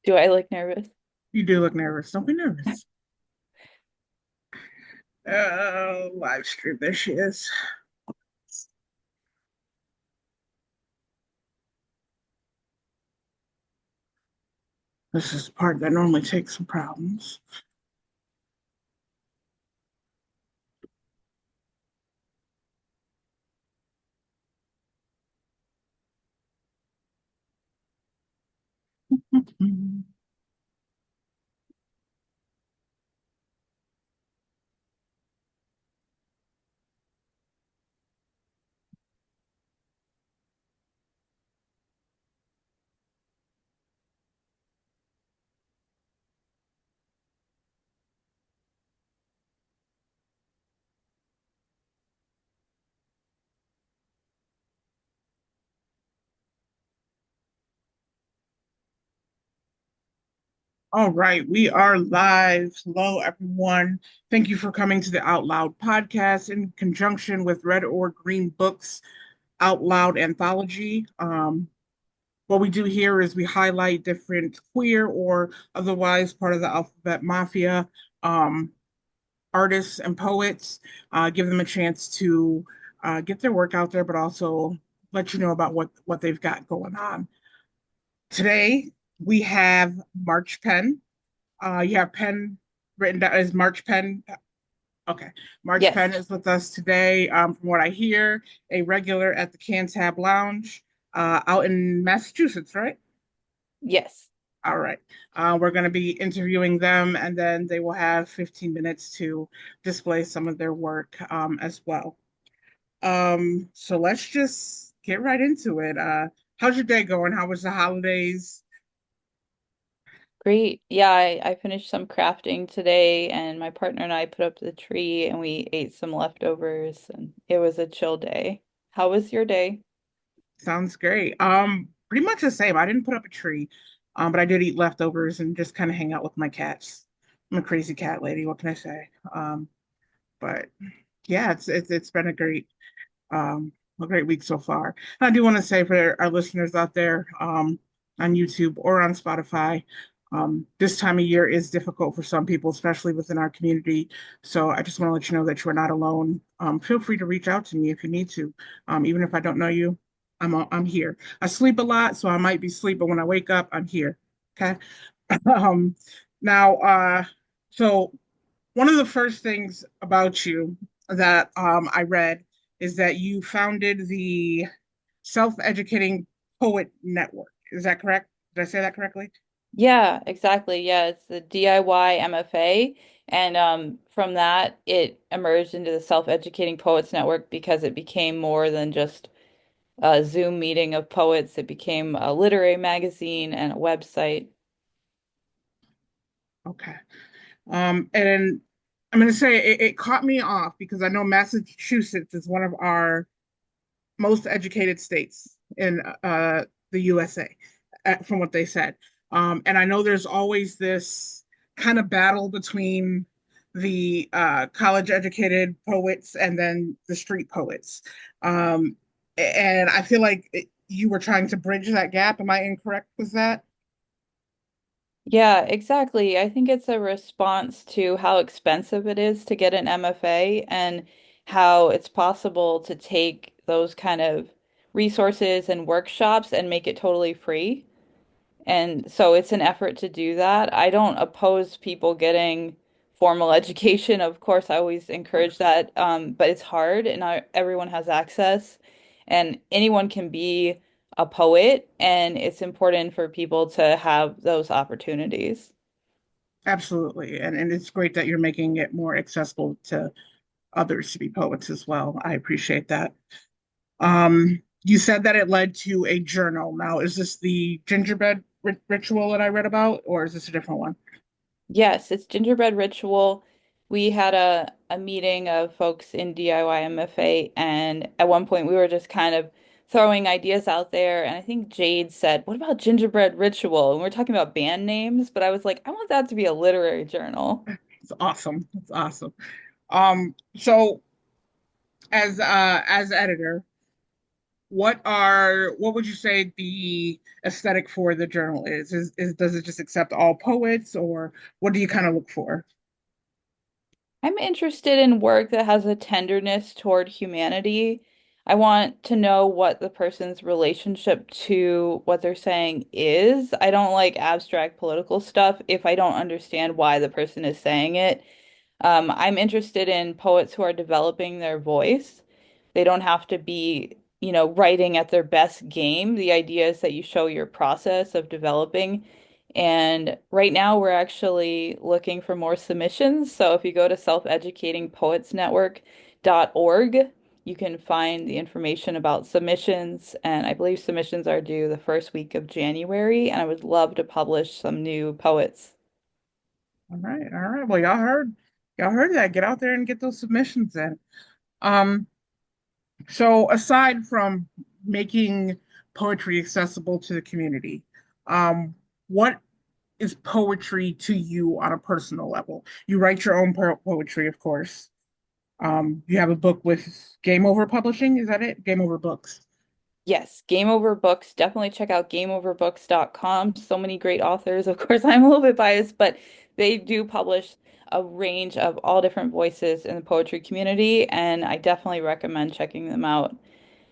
Do I look nervous? You do look nervous. Don't be nervous. Live stream. There she is. This is the part that normally takes some problems. All right, we are live. Hello, everyone. Thank you for coming to the Out Loud podcast in conjunction with Red or Green Books Out Loud anthology. What we do here is we highlight different queer or otherwise part of the alphabet mafia um, artists and poets, give them a chance to get their work out there, but also let you know about what they've got going on. Today we have March Penn. You have Penn written down as March Penn. Okay, March Penn Yes. is with us today. From what I hear, a regular at the Cantab Lounge out in Massachusetts, right? Yes. All right. We're going to be interviewing them, and then they will have 15 minutes to display some of their work as well. So let's just get right into it. How's your day going? How was the holidays? Great. Yeah, I finished some crafting today and my partner and I put up the tree and we ate some leftovers and it was a chill day. How was your day? Sounds great. Pretty much the same. I didn't put up a tree, but I did eat leftovers and just kind of hang out with my cats. I'm a crazy cat lady. What can I say? But yeah, it's been a great week so far. And I do want to say for our listeners out there on YouTube or on Spotify, this time of year is difficult for some people, especially within our community. So I just want to let you know that you are not alone. Feel free to reach out to me if you need to. Even if I don't know you, I'm here. I sleep a lot, so I might be asleep, but when I wake up, I'm here. Okay. Um, now, so one of the first things about you that I read is that you founded the Self-Educating Poet Network. Is that correct? Did I say that correctly? Yeah, exactly. Yeah, it's the DIY MFA and from that it emerged into the Self-Educating Poets Network because it became more than just a Zoom meeting of poets. It became a literary magazine and a website. Okay. And I'm going to say it caught me off because I know Massachusetts is one of our most educated states in the USA, from what they said. And I know there's always this kind of battle between the college educated poets and then the street poets. Um, and I feel like you were trying to bridge that gap. Am I incorrect with that? Yeah, exactly. I think it's a response to how expensive it is to get an MFA and how it's possible to take those kind of resources and workshops and make it totally free. And so it's an effort to do that. I don't oppose people getting formal education. Of course, I always Of encourage course. that. But it's hard and everyone has access and anyone can be a poet, and it's important for people to have those opportunities. Absolutely. And it's great that you're making it more accessible to others to be poets as well. I appreciate that. You said that it led to a journal. Now, is this the gingerbread ritual that I read about, or is this a different one? Yes, it's Gingerbread Ritual. We had a meeting of folks in DIY MFA, and at one point we were just kind of throwing ideas out there. And I think Jade said, "What about Gingerbread Ritual?" And we're talking about band names, but I was like, I want that to be a literary journal. It's awesome. It's awesome. So as editor, what would you say the aesthetic for the journal is? Is does it just accept all poets, or what do you kind of look for? I'm interested in work that has a tenderness toward humanity. I want to know what the person's relationship to what they're saying is. I don't like abstract political stuff if I don't understand why the person is saying it. I'm interested in poets who are developing their voice. They don't have to be, writing at their best game. The idea is that you show your process of developing. And right now, we're actually looking for more submissions. So if you go to selfeducatingpoetsnetwork.org, you can find the information about submissions. And I believe submissions are due the first week of January. And I would love to publish some new poets. All right, all right. Well, y'all heard that. Get out there and get those submissions in. Um, so aside from making poetry accessible to the community, what is poetry to you on a personal level? You write your own poetry, of course. You have a book with Game Over Publishing, is that it? Game Over Books. Yes, Game Over Books. Definitely check out gameoverbooks.com. So many great authors. Of course, I'm a little bit biased, but they do publish a range of all different voices in the poetry community, and I definitely recommend checking them out.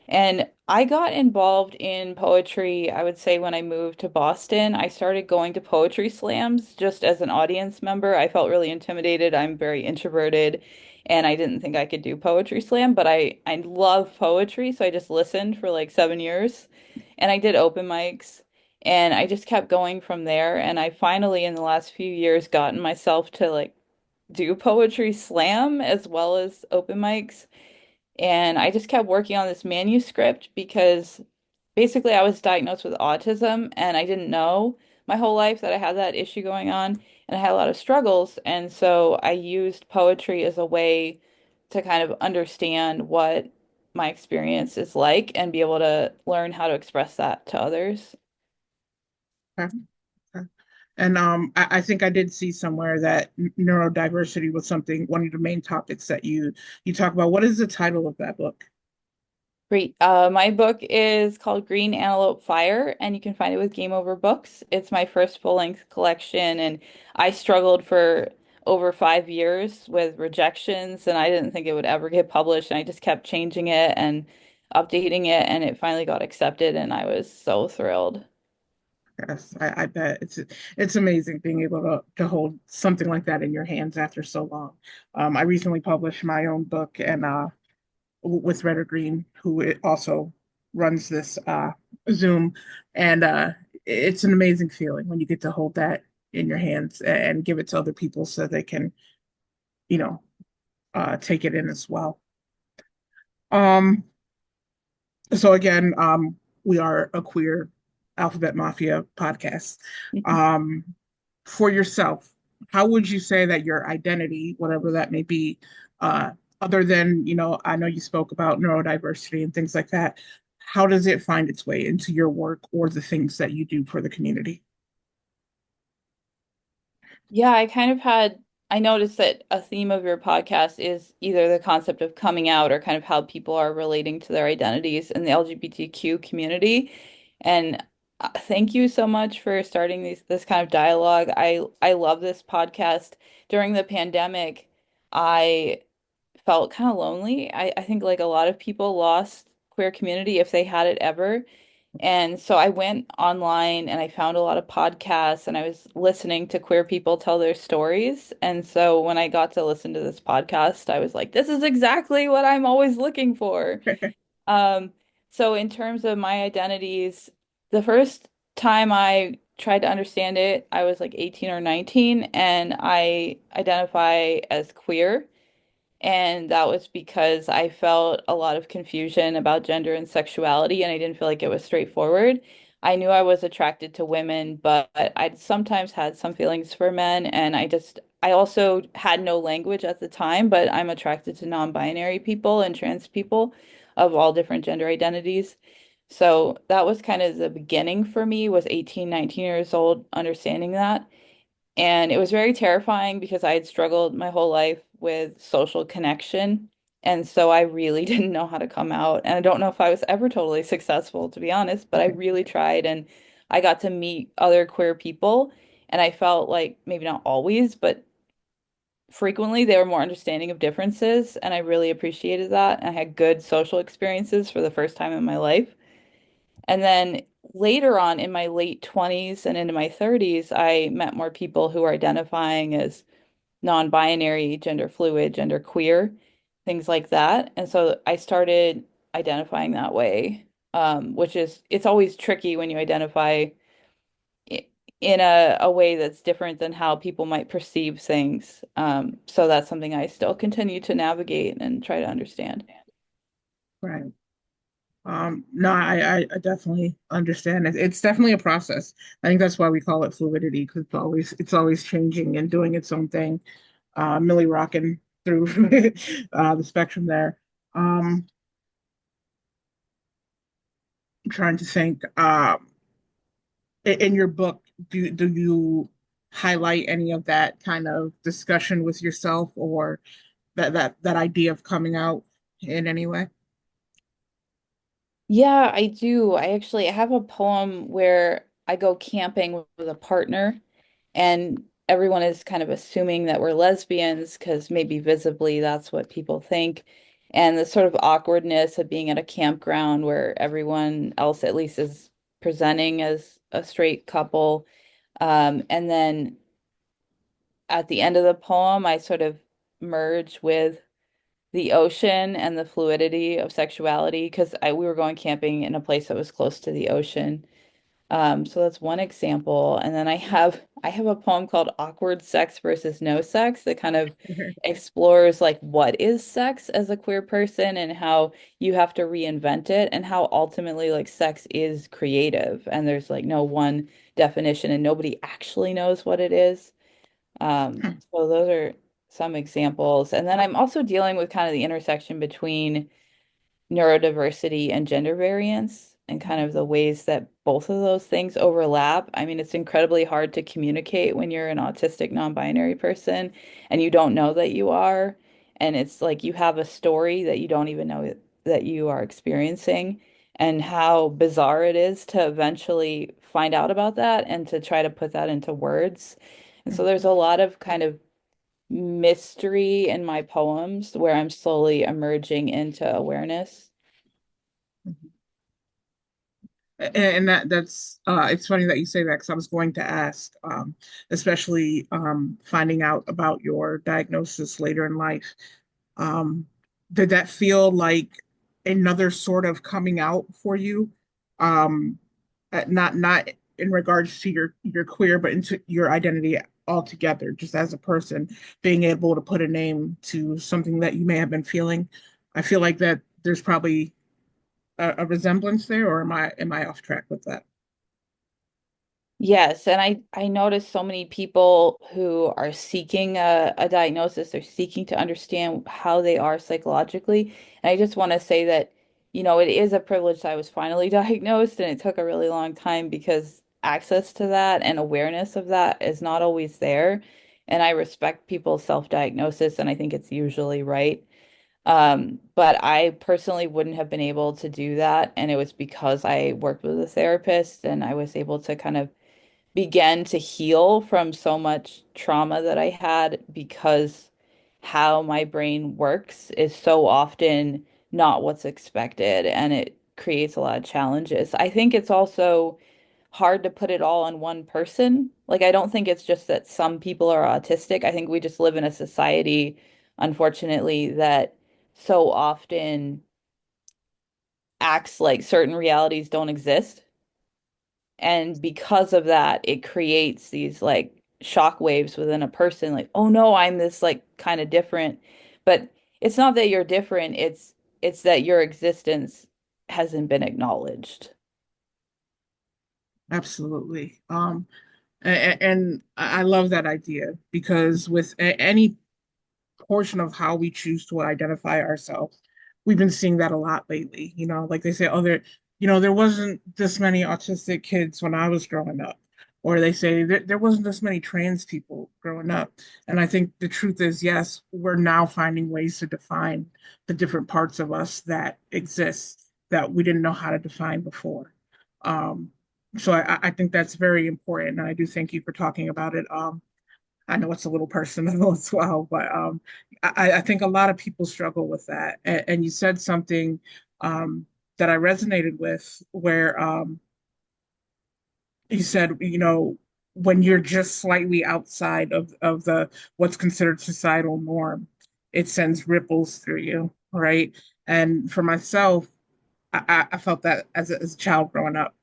And I got involved in poetry, I would say, when I moved to Boston. I started going to poetry slams just as an audience member. I felt really intimidated. I'm very introverted, and I didn't think I could do poetry slam, but I love poetry, so I just listened for like 7 years. And I did open mics, and I just kept going from there. And I finally, in the last few years, gotten myself to like do poetry slam as well as open mics. And I just kept working on this manuscript because basically I was diagnosed with autism and I didn't know my whole life that I had that issue going on and I had a lot of struggles. And so I used poetry as a way to kind of understand what my experience is like and be able to learn how to express that to others. Okay. Okay. And I think I did see somewhere that neurodiversity was something, one of the main topics that you talk about. What is the title of that book? Great. My book is called Green Antelope Fire, and you can find it with Game Over Books. It's my first full-length collection, and I struggled for over 5 years with rejections, and I didn't think it would ever get published, and I just kept changing it and updating it, and it finally got accepted, and I was so thrilled. Yes, I bet it's amazing being able to hold something like that in your hands after so long. I recently published my own book and with Red or Green, who it also runs this Zoom, and it's an amazing feeling when you get to hold that in your hands and give it to other people so they can, you know, take it in as well. Um, so again, we are a queer Alphabet Mafia podcast. Um, for yourself, how would you say that your identity, whatever that may be, uh, other than, I know you spoke about neurodiversity and things like that, how does it find its way into your work or the things that you do for the community? Yeah, I noticed that a theme of your podcast is either the concept of coming out or kind of how people are relating to their identities in the LGBTQ community. And thank you so much for starting this kind of dialogue. I love this podcast. During the pandemic, I felt kind of lonely. I think like a lot of people lost queer community if they had it ever. And so I went online and I found a lot of podcasts and I was listening to queer people tell their stories. And so when I got to listen to this podcast, I was like, this is exactly what I'm always looking for. Um, so in terms of my identities, the first time I tried to understand it, I was like 18 or 19 and I identify as queer. And that was because I felt a lot of confusion about gender and sexuality, and I didn't feel like it was straightforward. I knew I was attracted to women, but I'd sometimes had some feelings for men, and I also had no language at the time, but I'm attracted to non-binary people and trans people of all different gender identities. So that was kind of the beginning for me, was 18, 19 years old, understanding that. And it was very terrifying because I had struggled my whole life with social connection. And so I really didn't know how to come out. And I don't know if I was ever totally successful, to be honest, but I really tried. And I got to meet other queer people. And I felt like maybe not always, but frequently they were more understanding of differences. And I really appreciated that. And I had good social experiences for the first time in my life. And then later on in my late 20s and into my 30s, I met more people who are identifying as non-binary, gender fluid, gender queer, things like that. And so I started identifying that way, which is, it's always tricky when you identify i- in a way that's different than how people might perceive things. So that's something I still continue to navigate and try to understand. Right. No, I definitely understand it. It's definitely a process. I think that's why we call it fluidity because it's always changing and doing its own thing. Millie rocking through the spectrum there. I'm trying to think. In your book, do you highlight any of that kind of discussion with yourself or that idea of coming out in any way? Yeah, I do. I have a poem where I go camping with a partner, and everyone is kind of assuming that we're lesbians because maybe visibly that's what people think. And the sort of awkwardness of being at a campground where everyone else at least is presenting as a straight couple. And then at the end of the poem, I sort of merge with the ocean and the fluidity of sexuality because I we were going camping in a place that was close to the ocean. So that's one example. And then I have a poem called Awkward Sex versus No Sex that kind of explores like what is sex as a queer person and how you have to reinvent it and how ultimately like sex is creative and there's like no one definition and nobody actually knows what it is. So those are some examples. And then I'm also dealing with kind of the intersection between neurodiversity and gender variance and kind of the ways that both of those things overlap. I mean, it's incredibly hard to communicate when you're an autistic non-binary person and you don't know that you are. And it's like you have a story that you don't even know that you are experiencing, and how bizarre it is to eventually find out about that and to try to put that into words. And so there's a lot of kind of mystery in my poems where I'm slowly emerging into awareness. And that's it's funny that you say that because I was going to ask, especially finding out about your diagnosis later in life. Um, did that feel like another sort of coming out for you? Um, not in regards to your queer, but into your identity altogether, just as a person, being able to put a name to something that you may have been feeling. I feel like that there's probably a resemblance there, or am I off track with that? Yes, and I notice so many people who are seeking a diagnosis, they're seeking to understand how they are psychologically. And I just want to say that, you know, it is a privilege that I was finally diagnosed, and it took a really long time because access to that and awareness of that is not always there. And I respect people's self-diagnosis, and I think it's usually right. But I personally wouldn't have been able to do that, and it was because I worked with a therapist and I was able to kind of began to heal from so much trauma that I had because how my brain works is so often not what's expected and it creates a lot of challenges. I think it's also hard to put it all on one person. Like, I don't think it's just that some people are autistic. I think we just live in a society, unfortunately, that so often acts like certain realities don't exist. And because of that, it creates these like shock waves within a person, like, oh no, I'm this like kind of different. But it's not that you're different, it's that your existence hasn't been acknowledged. Absolutely. And I love that idea because with any portion of how we choose to identify ourselves, we've been seeing that a lot lately. Like they say, oh, there wasn't this many autistic kids when I was growing up, or they say there wasn't this many trans people growing up. And I think the truth is, yes, we're now finding ways to define the different parts of us that exist that we didn't know how to define before. Um, so I think that's very important, and I do thank you for talking about it. I know it's a little personal as well, but I think a lot of people struggle with that. And you said something um, that I resonated with, where you said, when you're just slightly outside of the what's considered societal norm, it sends ripples through you, right? And for myself, I felt that as a child growing up,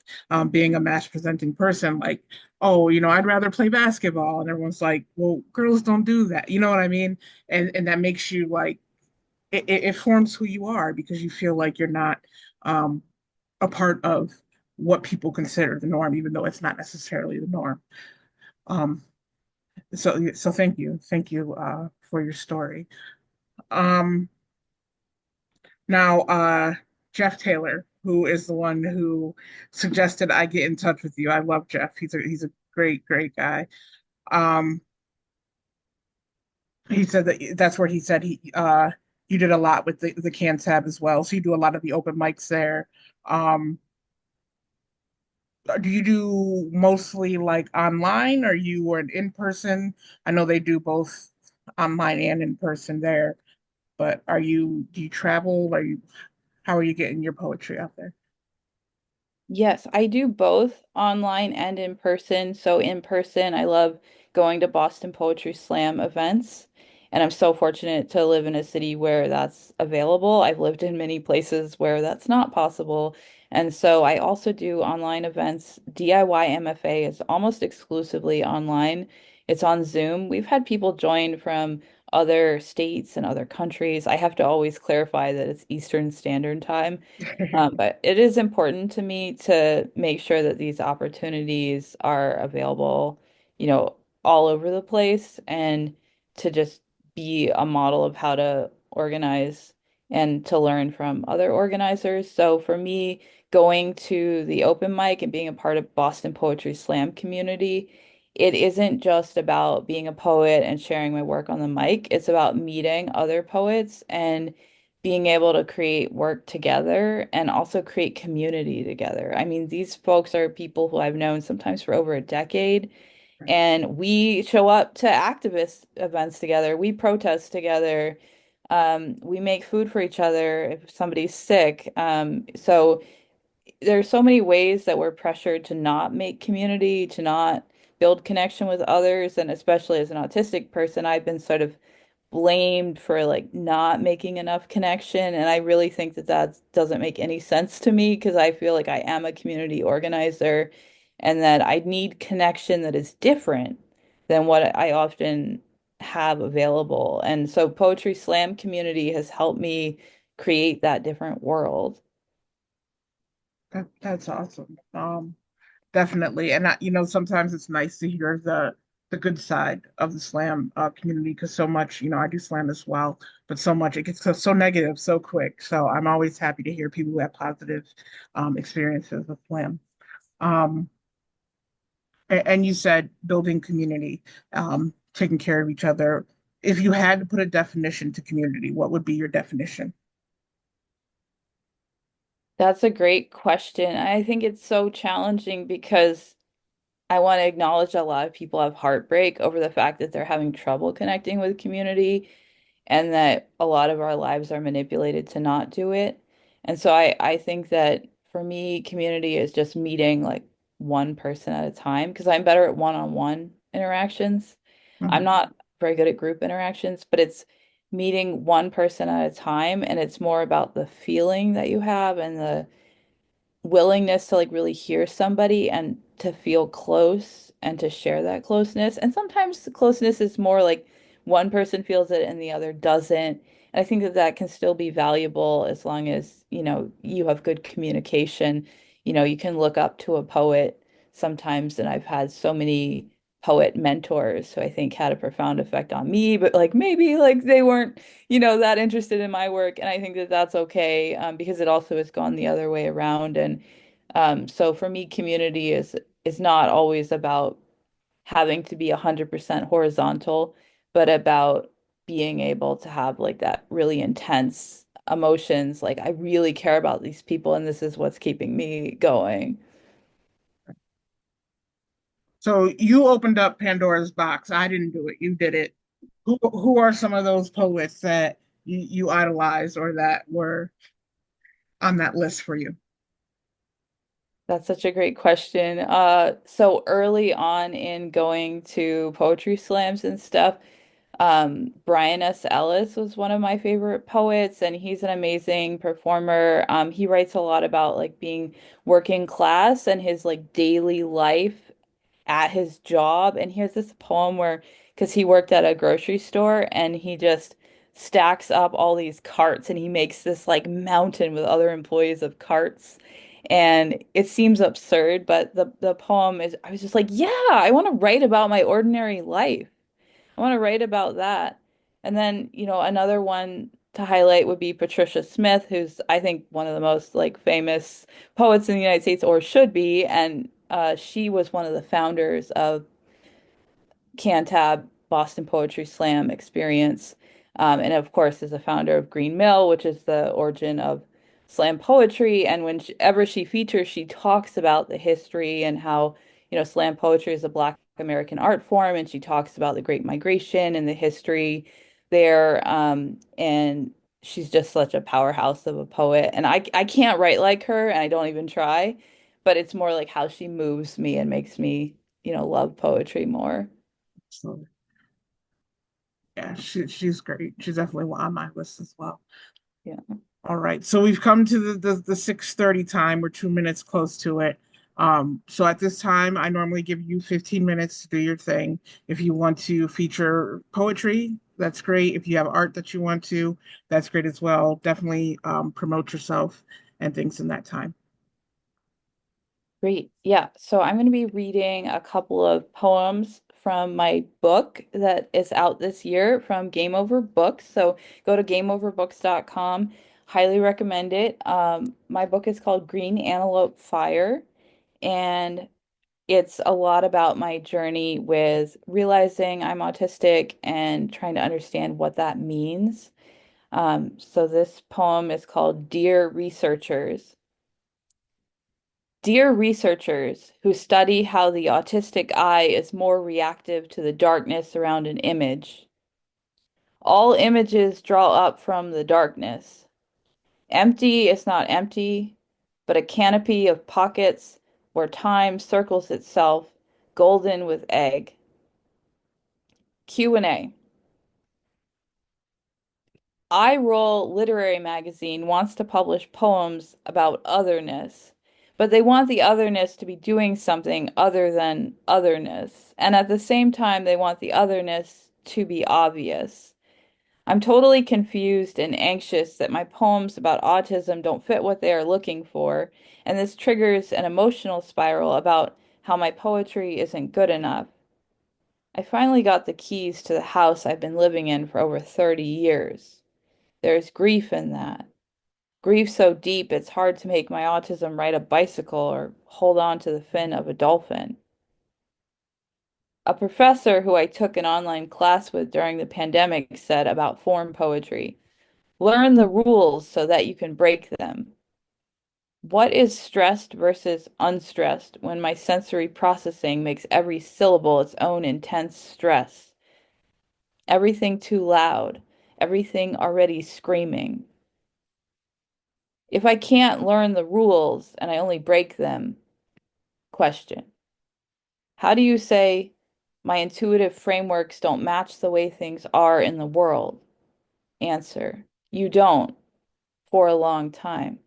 being a mass presenting person, like, oh, I'd rather play basketball. And everyone's like, well, girls don't do that. You know what I mean? And that makes you like, it forms who you are because you feel like you're not um, a part of what people consider the norm, even though it's not necessarily the norm. Um, so thank you for your story. Um, Now, Jeff Taylor, who is the one who suggested I get in touch with you. I love Jeff. He's a great, great guy. Um, he said that's where he said you did a lot with the can tab as well. So you do a lot of the open mics there. Um, do you do mostly like online, or you were in person? I know they do both online and in person there, but do you travel? How are you getting your poetry out there? Yes, I do both online and in person. So in person, I love going to Boston Poetry Slam events, and I'm so fortunate to live in a city where that's available. I've lived in many places where that's not possible. And so I also do online events. DIY MFA is almost exclusively online. It's on Zoom. We've had people join from other states and other countries. I have to always clarify that it's Eastern Standard Time. But it is important to me to make sure that these opportunities are available, you know, all over the place and to just be a model of how to organize and to learn from other organizers. So for me, going to the open mic and being a part of Boston Poetry Slam community, it isn't just about being a poet and sharing my work on the mic. It's about meeting other poets and being able to create work together and also create community together. I mean, these folks are people who I've known sometimes for over a decade, and we show up to activist events together. We protest together. We make food for each other if somebody's sick. So there's so many ways that we're pressured to not make community, to not build connection with others, and especially as an autistic person, I've been sort of blamed for like not making enough connection. And I really think that that doesn't make any sense to me because I feel like I am a community organizer and that I need connection that is different than what I often have available. And so Poetry Slam community has helped me create that different world. That's awesome. Definitely. And sometimes it's nice to hear the good side of the slam community because so much, I do slam as well, but so much it gets so negative so quick. So I'm always happy to hear people who have positive experiences with slam. Um, and you said building community, taking care of each other. If you had to put a definition to community, what would be your definition? That's a great question. I think it's so challenging because I want to acknowledge a lot of people have heartbreak over the fact that they're having trouble connecting with community and that a lot of our lives are manipulated to not do it. And so I think that for me, community is just meeting like one person at a time because I'm better at one-on-one interactions. I'm Mhm. not very good at group interactions, but it's meeting one person at a time and it's more about the feeling that you have and the willingness to like really hear somebody and to feel close and to share that closeness. And sometimes the closeness is more like one person feels it and the other doesn't. And I think that that can still be valuable as long as, you have good communication. You can look up to a poet sometimes, and I've had so many poet mentors who I think had a profound effect on me, but like maybe like they weren't that interested in my work. And I think that that's okay because it also has gone the other way around. And so for me, community is is not always about having to be 100% horizontal, but about being able to have like that really intense emotions. Like, I really care about these people, and this is what's keeping me going. So you opened up Pandora's box. I didn't do it. You did it. Who are some of those poets that you idolize or that were on that list for you? That's such a great question. So early on in going to poetry slams and stuff, Brian S. Ellis was one of my favorite poets, and he's an amazing performer. He writes a lot about like being working class and his like daily life at his job. And he has this poem where, because he worked at a grocery store and he just stacks up all these carts and he makes this like mountain with other employees of carts. And it seems absurd, but the poem is, I was just like, yeah, I want to write about my ordinary life. I want to write about that. And then, another one to highlight would be Patricia Smith, who's I think one of the most like famous poets in the United States, or should be. And she was one of the founders of Cantab Boston Poetry Slam experience. And of course, is a founder of Green Mill, which is the origin of slam poetry. And whenever she features, she talks about the history and how, slam poetry is a Black American art form. And she talks about the Great Migration and the history there. And she's just such a powerhouse of a poet. And I can't write like her, and I don't even try, but it's more like how she moves me and makes me, love poetry more. So yeah, she's great. She's definitely on my list as well. Yeah. All right. So we've come to the 6:30 time. We're 2 minutes close to it. So at this time, I normally give you 15 minutes to do your thing. If you want to feature poetry, that's great. If you have art that you want to, that's great as well. Definitely promote yourself and things in that time. Great. Yeah. So I'm going to be reading a couple of poems from my book that is out this year from Game Over Books. So go to gameoverbooks.com. Highly recommend it. My book is called Green Antelope Fire, and it's a lot about my journey with realizing I'm autistic and trying to understand what that means. So this poem is called Dear Researchers. Dear researchers who study how the autistic eye is more reactive to the darkness around an image, all images draw up from the darkness. Empty is not empty, but a canopy of pockets where time circles itself, golden with egg. Q&A. Eye Roll Literary Magazine wants to publish poems about otherness, but they want the otherness to be doing something other than otherness. And at the same time, they want the otherness to be obvious. I'm totally confused and anxious that my poems about autism don't fit what they are looking for, and this triggers an emotional spiral about how my poetry isn't good enough. I finally got the keys to the house I've been living in for over 30 years. There's grief in that. Grief so deep it's hard to make my autism ride a bicycle or hold on to the fin of a dolphin. A professor who I took an online class with during the pandemic said about form poetry, learn the rules so that you can break them. What is stressed versus unstressed when my sensory processing makes every syllable its own intense stress? Everything too loud, everything already screaming. If I can't learn the rules and I only break them, question. How do you say my intuitive frameworks don't match the way things are in the world? Answer. You don't for a long time.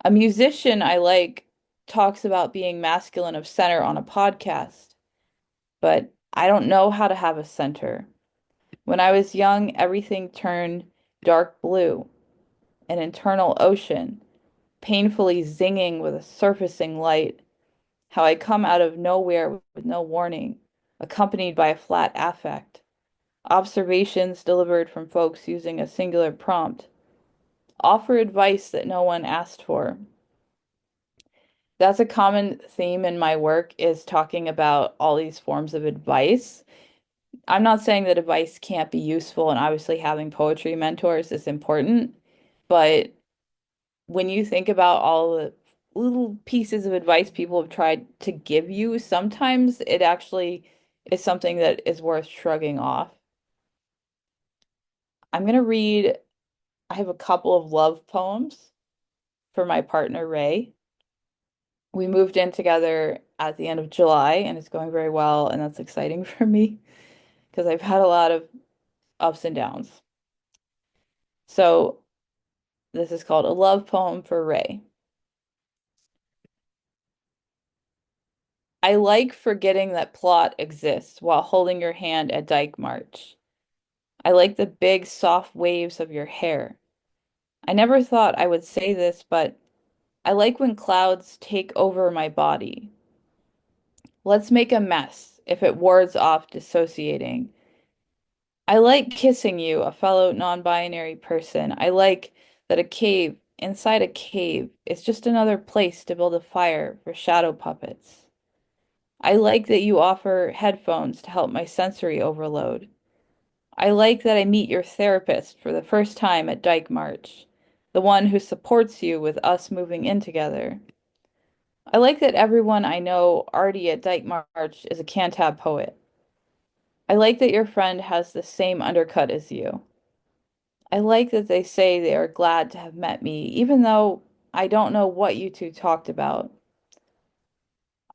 A musician I like talks about being masculine of center on a podcast, but I don't know how to have a center. When I was young, everything turned dark blue, an internal ocean, painfully zinging with a surfacing light. How I come out of nowhere with no warning, accompanied by a flat affect. Observations delivered from folks using a singular prompt. Offer advice that no one asked for. That's a common theme in my work is talking about all these forms of advice. I'm not saying that advice can't be useful, and obviously having poetry mentors is important, but when you think about all the little pieces of advice people have tried to give you, sometimes it actually is something that is worth shrugging off. I'm gonna read, I have a couple of love poems for my partner, Ray. We moved in together at the end of July, and it's going very well, and that's exciting for me because I've had a lot of ups and downs. So, this is called a love poem for Ray. I like forgetting that plot exists while holding your hand at Dyke March. I like the big, soft waves of your hair. I never thought I would say this, but I like when clouds take over my body. Let's make a mess if it wards off dissociating. I like kissing you, a fellow non-binary person. I like that a cave inside a cave is just another place to build a fire for shadow puppets. I like that you offer headphones to help my sensory overload. I like that I meet your therapist for the first time at Dyke March, the one who supports you with us moving in together. I like that everyone I know already at Dyke March is a Cantab poet. I like that your friend has the same undercut as you. I like that they say they are glad to have met me, even though I don't know what you two talked about.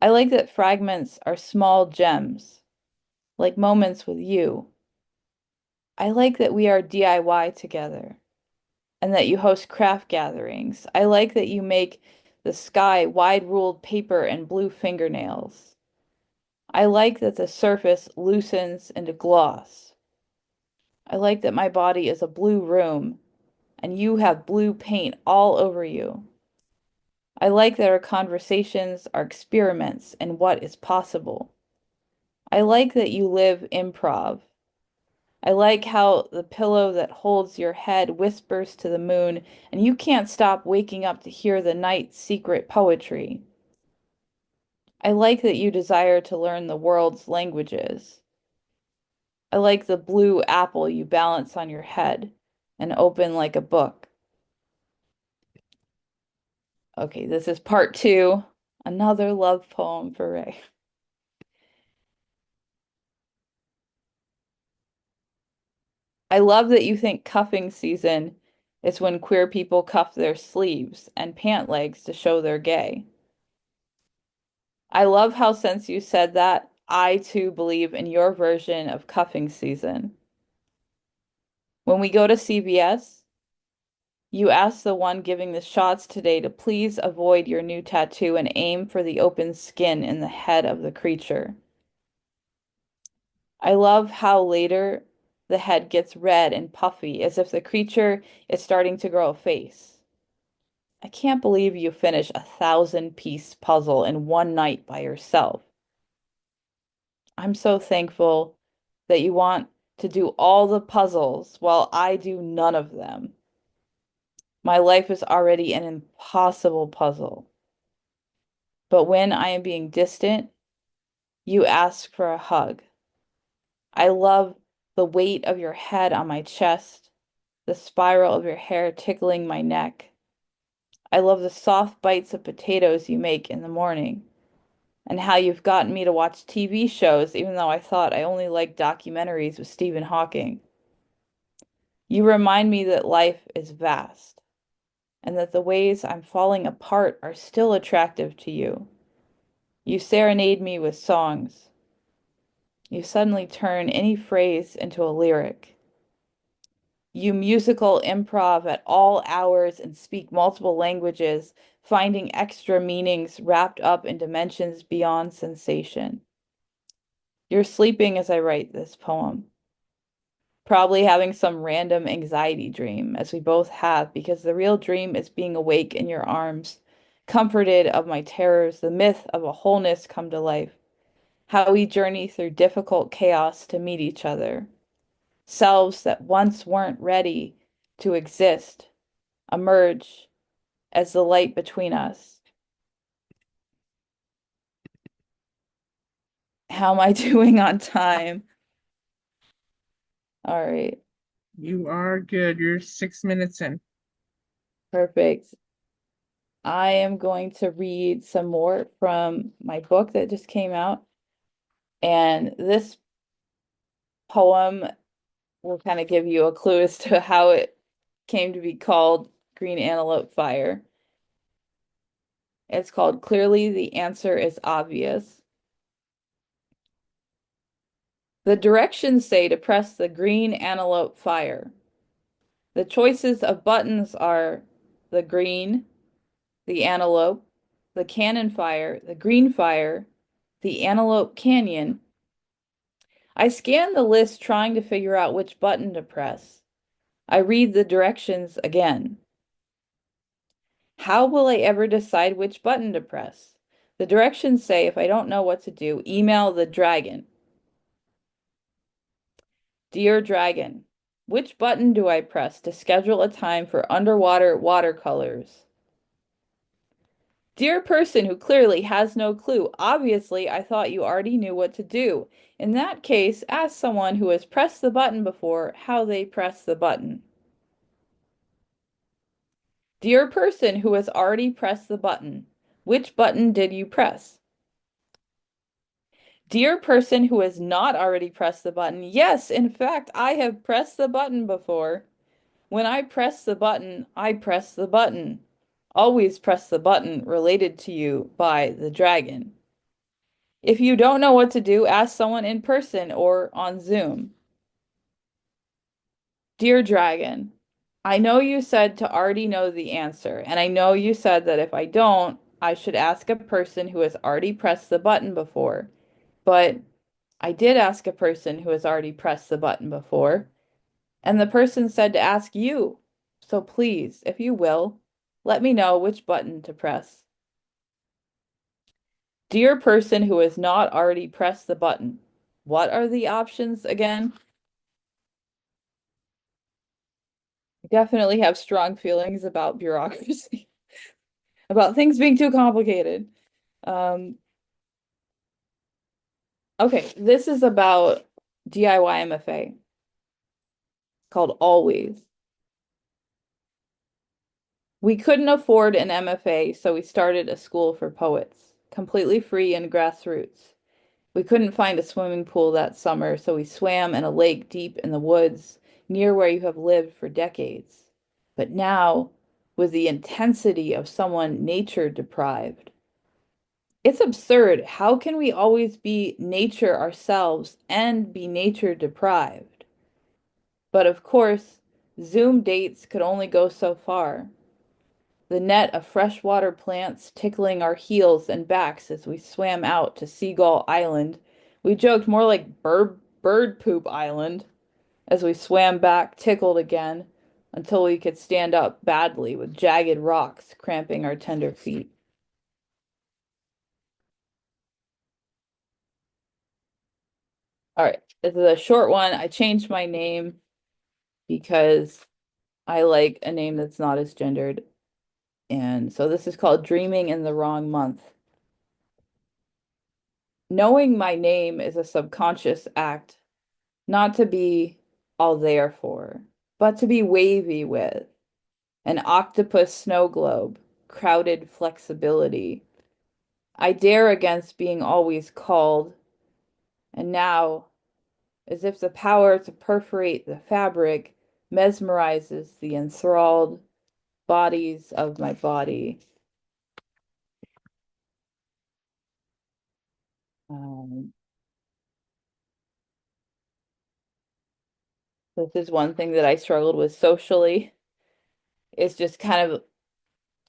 I like that fragments are small gems, like moments with you. I like that we are DIY together and that you host craft gatherings. I like that you make the sky wide ruled paper and blue fingernails. I like that the surface loosens into gloss. I like that my body is a blue room and you have blue paint all over you. I like that our conversations are experiments in what is possible. I like that you live improv. I like how the pillow that holds your head whispers to the moon, and you can't stop waking up to hear the night's secret poetry. I like that you desire to learn the world's languages. I like the blue apple you balance on your head and open like a book. Okay, this is part two, another love poem for Ray. I love that you think cuffing season is when queer people cuff their sleeves and pant legs to show they're gay. I love how since you said that, I too believe in your version of cuffing season. When we go to CVS, you ask the one giving the shots today to please avoid your new tattoo and aim for the open skin in the head of the creature. I love how later the head gets red and puffy as if the creature is starting to grow a face. I can't believe you finish a 1,000-piece puzzle in one night by yourself. I'm so thankful that you want to do all the puzzles while I do none of them. My life is already an impossible puzzle. But when I am being distant, you ask for a hug. I love the weight of your head on my chest, the spiral of your hair tickling my neck. I love the soft bites of potatoes you make in the morning, and how you've gotten me to watch TV shows even though I thought I only liked documentaries with Stephen Hawking. You remind me that life is vast and that the ways I'm falling apart are still attractive to you. You serenade me with songs. You suddenly turn any phrase into a lyric. You musical improv at all hours and speak multiple languages, finding extra meanings wrapped up in dimensions beyond sensation. You're sleeping as I write this poem, probably having some random anxiety dream, as we both have, because the real dream is being awake in your arms, comforted of my terrors, the myth of a wholeness come to life, how we journey through difficult chaos to meet each other, selves that once weren't ready to exist, emerge as the light between us. How am I doing on time? All right, You are good. You're 6 minutes in. perfect. I am going to read some more from my book that just came out. And this poem will kind of give you a clue as to how it came to be called Green Antelope Fire. It's called Clearly the Answer is Obvious. The directions say to press the green antelope fire. The choices of buttons are the green, the antelope, the cannon fire, the green fire, the antelope canyon. I scan the list trying to figure out which button to press. I read the directions again. How will I ever decide which button to press? The directions say if I don't know what to do, email the dragon. Dear Dragon, which button do I press to schedule a time for underwater watercolors? Dear person who clearly has no clue, obviously I thought you already knew what to do. In that case, ask someone who has pressed the button before how they press the button. Dear person who has already pressed the button, which button did you press? Dear person who has not already pressed the button, yes, in fact, I have pressed the button before. When I press the button, I press the button. Always press the button related to you by the dragon. If you don't know what to do, ask someone in person or on Zoom. Dear Dragon, I know you said to already know the answer, and I know you said that if I don't, I should ask a person who has already pressed the button before. But I did ask a person who has already pressed the button before, and the person said to ask you. So please, if you will, let me know which button to press. Dear person who has not already pressed the button, what are the options again? I definitely have strong feelings about bureaucracy, about things being too complicated. Um, okay, this is about DIY MFA called Always. We couldn't afford an MFA, so we started a school for poets, completely free and grassroots. We couldn't find a swimming pool that summer, so we swam in a lake deep in the woods, near where you have lived for decades. But now, with the intensity of someone nature deprived, it's absurd. How can we always be nature ourselves and be nature deprived? But of course, Zoom dates could only go so far. The net of freshwater plants tickling our heels and backs as we swam out to Seagull Island. We joked more like bird poop island as we swam back, tickled again, until we could stand up badly with jagged rocks cramping our tender feet. All right, this is a short one. I changed my name because I like a name that's not as gendered. And so this is called Dreaming in the Wrong Month. Knowing my name is a subconscious act, not to be all there for, but to be wavy with. An octopus snow globe, crowded flexibility. I dare against being always called, and now, as if the power to perforate the fabric mesmerizes the enthralled bodies of my body. Um, this is one thing that I struggled with socially. Is just kind of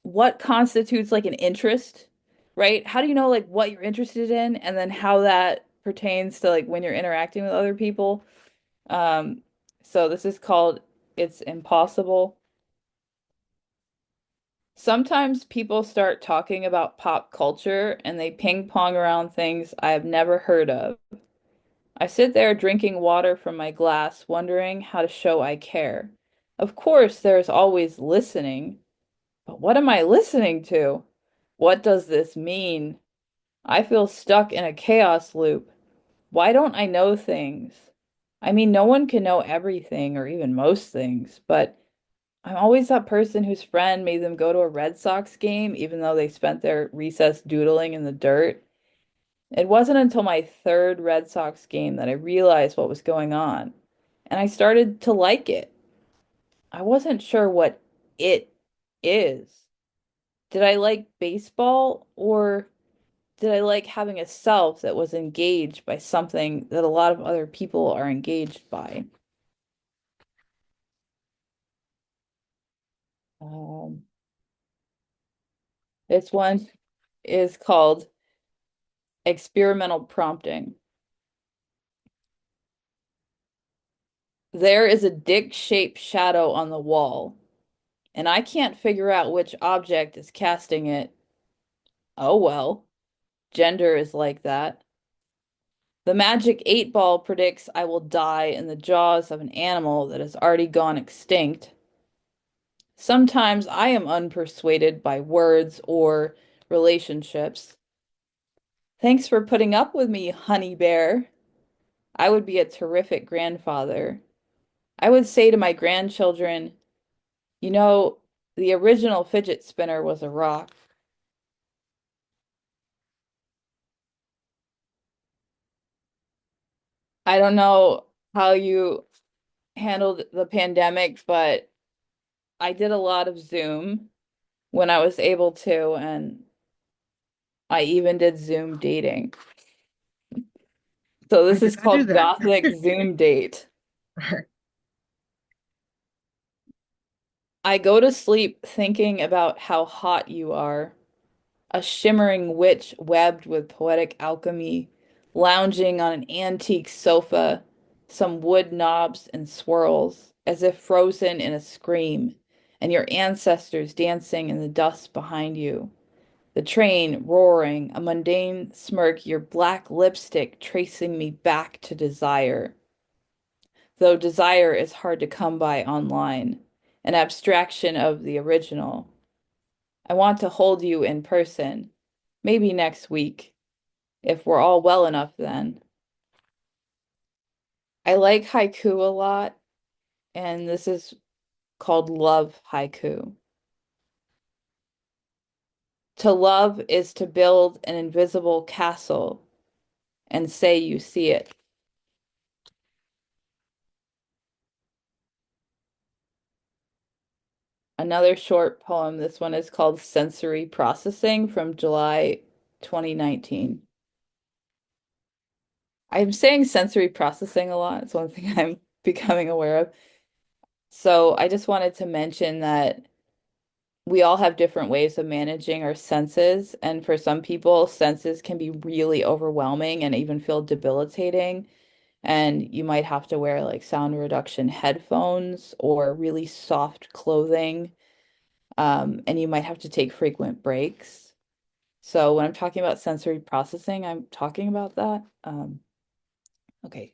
what constitutes like an interest, right? How do you know like what you're interested in and then how that pertains to like when you're interacting with other people? Um, so this is called It's Impossible. Sometimes people start talking about pop culture and they ping pong around things I have never heard of. I sit there drinking water from my glass, wondering how to show I care. Of course, there's always listening, but what am I listening to? What does this mean? I feel stuck in a chaos loop. Why don't I know things? I mean, no one can know everything or even most things, but I'm always that person whose friend made them go to a Red Sox game, even though they spent their recess doodling in the dirt. It wasn't until my third Red Sox game that I realized what was going on, and I started to like it. I wasn't sure what it is. Did I like baseball, or did I like having a self that was engaged by something that a lot of other people are engaged by? Um, this one is called experimental prompting. There is a dick-shaped shadow on the wall, and I can't figure out which object is casting it. Oh well, gender is like that. The magic 8 ball predicts I will die in the jaws of an animal that has already gone extinct. Sometimes I am unpersuaded by words or relationships. Thanks for putting up with me, honey bear. I would be a terrific grandfather. I would say to my grandchildren, you know, the original fidget spinner was a rock. I don't know how you handled the pandemic, but I did a lot of Zoom when I was able to, and I even did Zoom dating. So I this did is not do called that. Gothic Zoom Date. I go to sleep thinking about how hot you are, a shimmering witch webbed with poetic alchemy, lounging on an antique sofa, some wood knobs and swirls, as if frozen in a scream, and your ancestors dancing in the dust behind you. The train roaring, a mundane smirk, your black lipstick tracing me back to desire. Though desire is hard to come by online, an abstraction of the original. I want to hold you in person, maybe next week, if we're all well enough then. I like haiku a lot, and this is called love haiku. To love is to build an invisible castle and say you see it. Another short poem, this one is called Sensory Processing from July 2019. I'm saying sensory processing a lot. It's one thing I'm becoming aware of. So I just wanted to mention that we all have different ways of managing our senses. And for some people, senses can be really overwhelming and even feel debilitating. And you might have to wear like sound reduction headphones or really soft clothing. And you might have to take frequent breaks. So when I'm talking about sensory processing, I'm talking about that. Okay.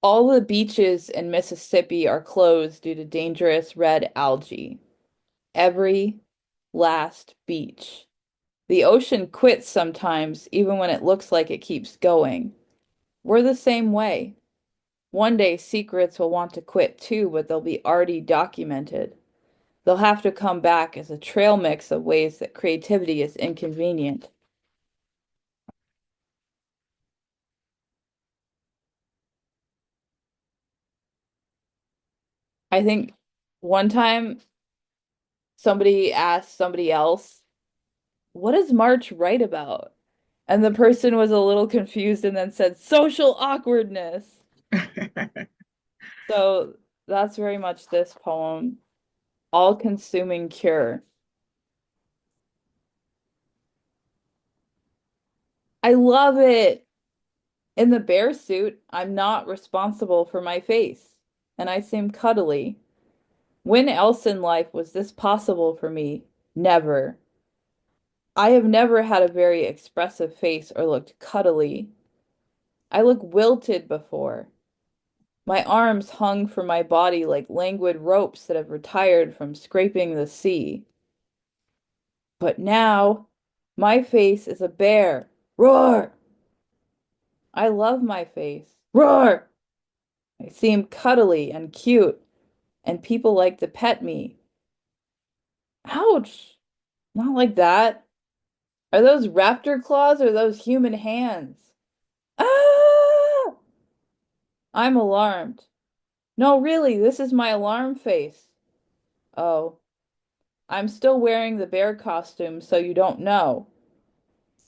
All the beaches in Mississippi are closed due to dangerous red algae. Every last beach. The ocean quits sometimes, even when it looks like it keeps going. We're the same way. One day, secrets will want to quit too, but they'll be already documented. They'll have to come back as a trail mix of ways that creativity is inconvenient. I think one time somebody asked somebody else, what does March write about? And the person was a little confused and then said, social awkwardness. So that's very much this poem, All-Consuming Cure. I love it. In the bear suit, I'm not responsible for my face, and I seem cuddly. When else in life was this possible for me? Never. I have never had a very expressive face or looked cuddly. I look wilted before. My arms hung from my body like languid ropes that have retired from scraping the sea. But now, my face is a bear. Roar! I love my face. Roar! I seem cuddly and cute, and people like to pet me. Ouch! Not like that. Are those raptor claws or those human hands? Ah! I'm alarmed. No, really, this is my alarm face. Oh, I'm still wearing the bear costume, so you don't know.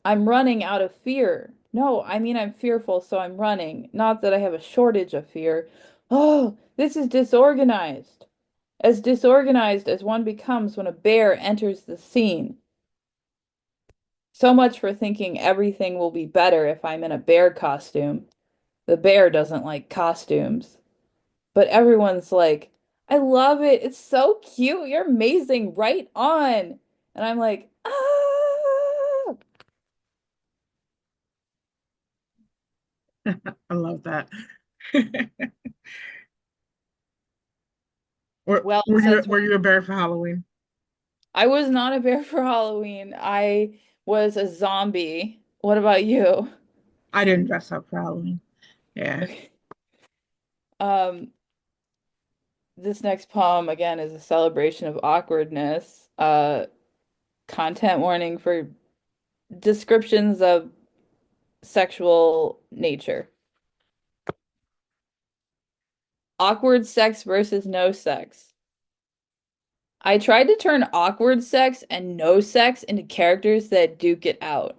I'm running out of fear. No, I mean I'm fearful, so I'm running. Not that I have a shortage of fear. Oh, this is disorganized. As disorganized as one becomes when a bear enters the scene. So much for thinking everything will be better if I'm in a bear costume. The bear doesn't like costumes. But everyone's like, I love it. It's so cute. You're amazing. Right on. And I'm like, ah. I love that. Or Well, were you a bear for Halloween? I was not a bear for Halloween. I was a zombie. What about you? I didn't dress up for Halloween. Yeah. Okay. Um, this next poem again is a celebration of awkwardness. Content warning for descriptions of sexual nature. Awkward sex versus no sex. I tried to turn awkward sex and no sex into characters that duke it out.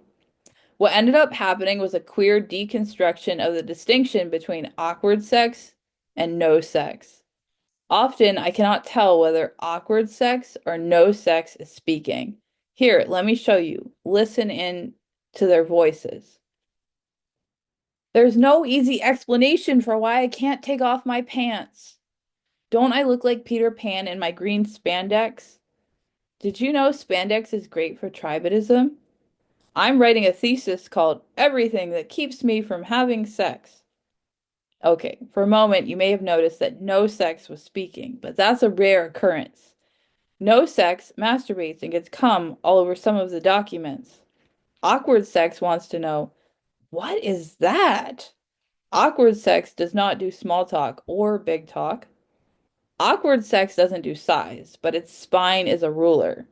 What ended up happening was a queer deconstruction of the distinction between awkward sex and no sex. Often I cannot tell whether awkward sex or no sex is speaking. Here, let me show you. Listen in to their voices. There's no easy explanation for why I can't take off my pants. Don't I look like Peter Pan in my green spandex? Did you know spandex is great for tribadism? I'm writing a thesis called Everything That Keeps Me from Having Sex. Okay, for a moment you may have noticed that no sex was speaking, but that's a rare occurrence. No sex masturbates and gets cum all over some of the documents. Awkward sex wants to know, what is that? Awkward sex does not do small talk or big talk. Awkward sex doesn't do size, but its spine is a ruler.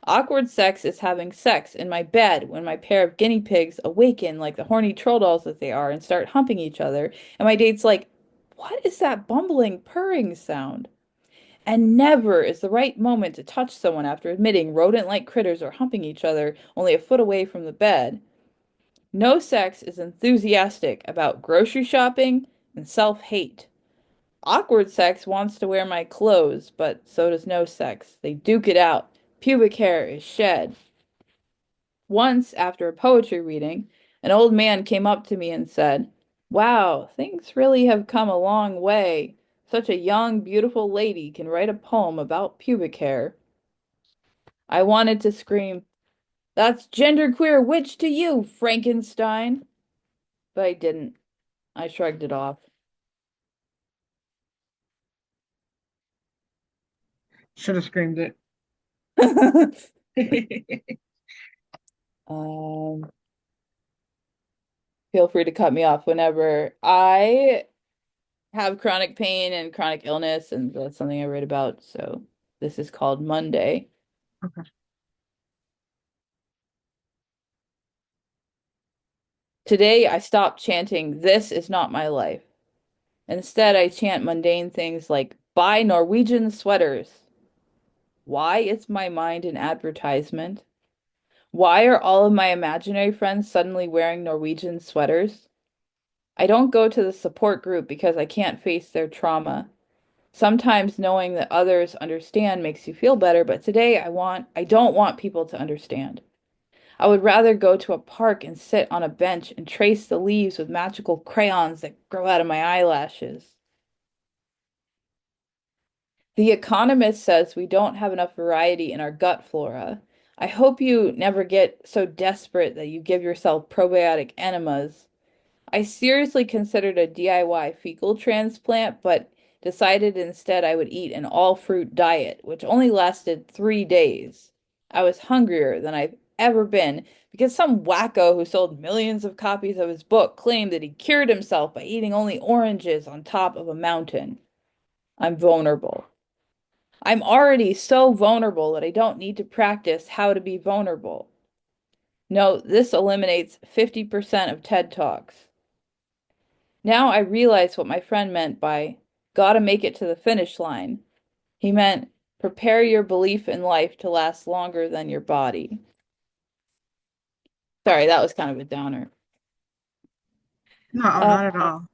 Awkward sex is having sex in my bed when my pair of guinea pigs awaken like the horny troll dolls that they are and start humping each other, and my date's like, what is that bumbling, purring sound? And never is the right moment to touch someone after admitting rodent-like critters are humping each other only a foot away from the bed. No sex is enthusiastic about grocery shopping and self-hate. Awkward sex wants to wear my clothes, but so does no sex. They duke it out. Pubic hair is shed. Once, after a poetry reading, an old man came up to me and said, wow, things really have come a long way. Such a young, beautiful lady can write a poem about pubic hair. I wanted to scream, that's genderqueer witch to you, Frankenstein. But I didn't. I shrugged it off. Should have screamed it. Um, feel free to cut me off whenever. I have chronic pain and chronic illness, and that's something I write about. So this is called Monday. Okay. Today I stopped chanting, this is not my life. Instead, I chant mundane things like, buy Norwegian sweaters. Why is my mind an advertisement? Why are all of my imaginary friends suddenly wearing Norwegian sweaters? I don't go to the support group because I can't face their trauma. Sometimes knowing that others understand makes you feel better, but today I don't want people to understand. I would rather go to a park and sit on a bench and trace the leaves with magical crayons that grow out of my eyelashes. The Economist says we don't have enough variety in our gut flora. I hope you never get so desperate that you give yourself probiotic enemas. I seriously considered a DIY fecal transplant, but decided instead I would eat an all-fruit diet, which only lasted 3 days. I was hungrier than I've ever been because some wacko who sold millions of copies of his book claimed that he cured himself by eating only oranges on top of a mountain. I'm vulnerable. I'm already so vulnerable that I don't need to practice how to be vulnerable. No, this eliminates 50% of TED Talks. Now I realize what my friend meant by gotta make it to the finish line. He meant prepare your belief in life to last longer than your body. Sorry, that was kind of a downer. No, Uh, not at all.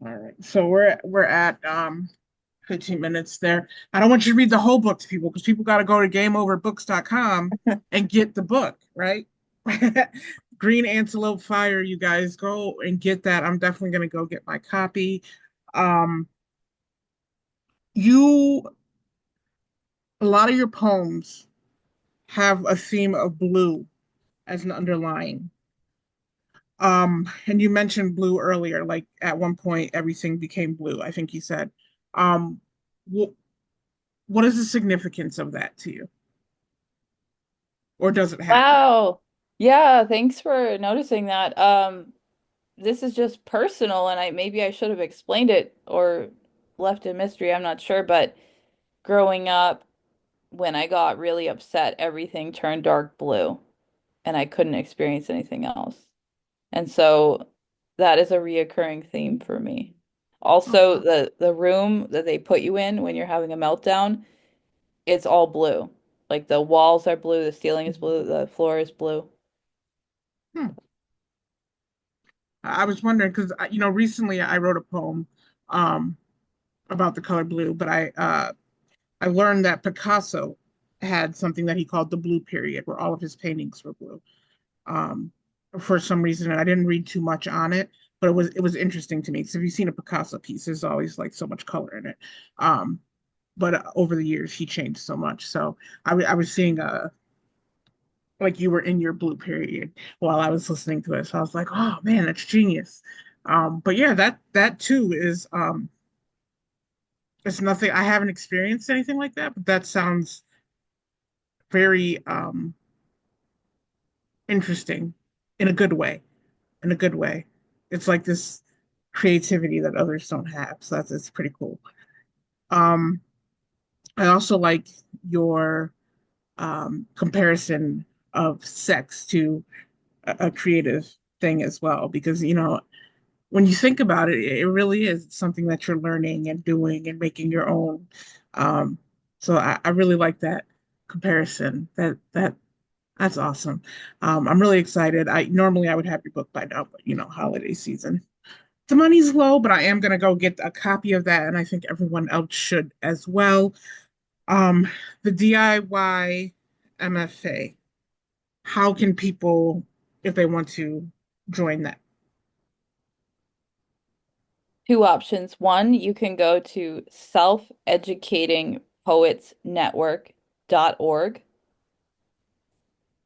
All right. So we're at 15 minutes there. I don't want you to read the whole book to people because people got to go to gameoverbooks.com and get the book, right? Green Antelope Fire, you guys go and get that. I'm definitely going to go get my copy. Um, you, a lot of your poems have a theme of blue as an underlying. And you mentioned blue earlier, like at one point everything became blue, I think you said. Um, wh what is the significance of that to you? Or does it happen? wow. Yeah, thanks for noticing that. This is just personal, and I maybe I should have explained it or left a mystery. I'm not sure, but growing up, when I got really upset, everything turned dark blue, and I couldn't experience anything else. And so that is a reoccurring theme for me. Oh, Also, wow. the room that they put you in when you're having a meltdown, it's all blue. Like the walls are blue, the ceiling is Mhm. blue, the floor is blue. Hmm. I was wondering because recently I wrote a poem um about the color blue, but I learned that Picasso had something that he called the blue period, where all of his paintings were blue. Um, for some reason, and I didn't read too much on it, but it was interesting to me. So if you've seen a Picasso piece, there's always like so much color in it. Um, but over the years, he changed so much. So I was seeing like you were in your blue period while I was listening to it. So I was like, oh man, that's genius. But yeah, that too is it's nothing. I haven't experienced anything like that, but that sounds very interesting in a good way. In a good way. It's like this creativity that others don't have. So that's pretty cool. Um, I also like your comparison of sex to a creative thing as well, because when you think about it, it really is something that you're learning and doing and making your own. Um, so I really like that comparison. That's awesome. I'm really excited. I would have your book by now, but holiday season. The money's low, but I am gonna go get a copy of that, and I think everyone else should as well. Um, the DIY MFA. How can people, if they want to, join that? Two options. One, you can go to selfeducatingpoetsnetwork.org,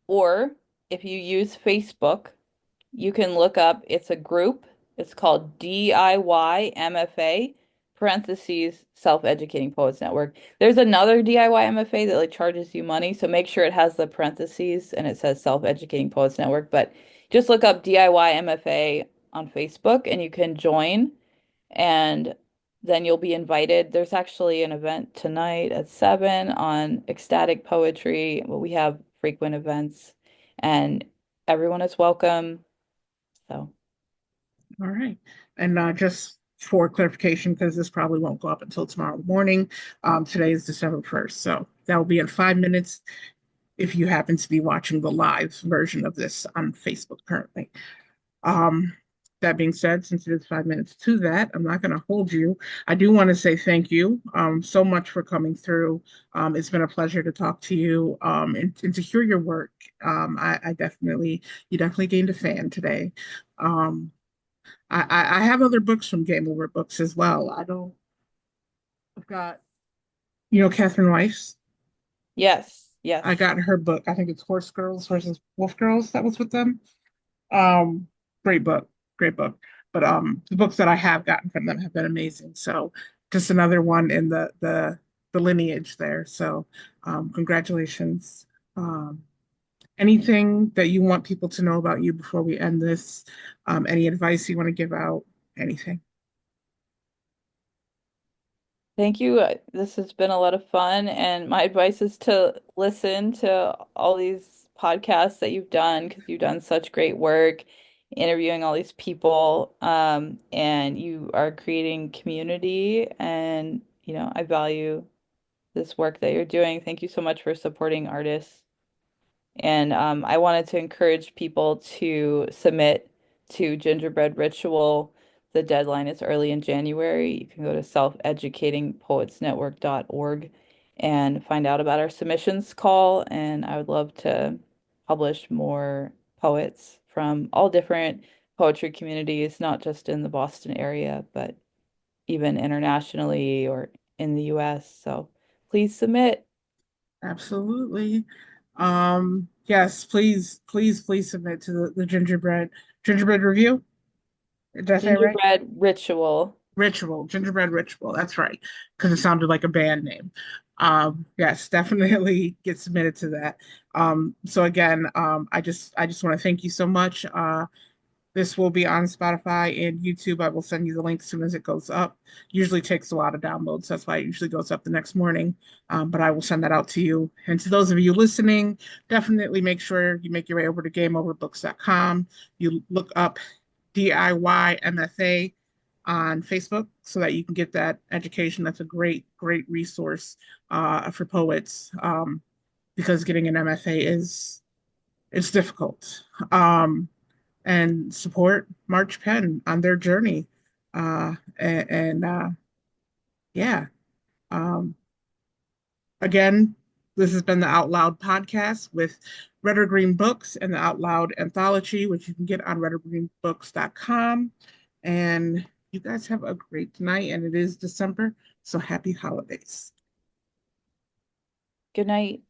or if you use Facebook, you can look up, it's a group. It's called DIY MFA, parentheses, Self-Educating Poets Network. There's another DIY MFA that like charges you money, so make sure it has the parentheses and it says Self-Educating Poets Network. But just look up DIY MFA on Facebook and you can join, and then you'll be invited. There's actually an event tonight at 7 on ecstatic poetry. Well, we have frequent events and everyone is welcome. So, All right. And just for clarification, because this probably won't go up until tomorrow morning, today is December 1st. So that will be in 5 minutes if you happen to be watching the live version of this on Facebook currently. Um, that being said, since it is 5 minutes to that, I'm not going to hold you. I do want to say thank you so much for coming through. It's been a pleasure to talk to you and to hear your work. You definitely gained a fan today. Um, I have other books from Game Over Books as well. I've got, Catherine Weiss. yes, yes. I got her book. I think it's Horse Girls versus Wolf Girls that was with them. Um, great book, great book. But the books that I have gotten from them have been amazing. So just another one in the lineage there. So congratulations. Um, Anything that you want people to know about you before we end this? Any advice you want to give out? Anything? Thank you. This has been a lot of fun, and my advice is to listen to all these podcasts that you've done because you've done such great work interviewing all these people, and you are creating community, and I value this work that you're doing. Thank you so much for supporting artists. And I wanted to encourage people to submit to Gingerbread Ritual. The deadline is early in January. You can go to selfeducatingpoetsnetwork.org and find out about our submissions call. And I would love to publish more poets from all different poetry communities, not just in the Boston area, but even internationally or in the US. So please submit. Absolutely. Yes, please, please, please submit to the gingerbread review. Did I say it right? Gingerbread Ritual. Gingerbread ritual. That's right, because it sounded like a band name. Yes, definitely get submitted to that. So again, I just want to thank you so much. This will be on Spotify and YouTube. I will send you the link as soon as it goes up. Usually takes a lot of downloads. That's why it usually goes up the next morning. But I will send that out to you. And to those of you listening, definitely make sure you make your way over to gameoverbooks.com. You look up DIY MFA on Facebook so that you can get that education. That's a great, great resource for poets because getting an MFA is it's difficult. And support March Penn on their journey. And yeah, um, again, this has been the Out Loud podcast with Red or Green Books and the Out Loud anthology, which you can get on redorgreenbooks.com. And you guys have a great night, and it is December, so happy holidays. Good night.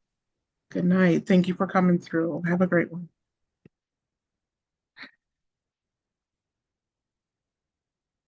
Good night. Thank you for coming through. Have a great one.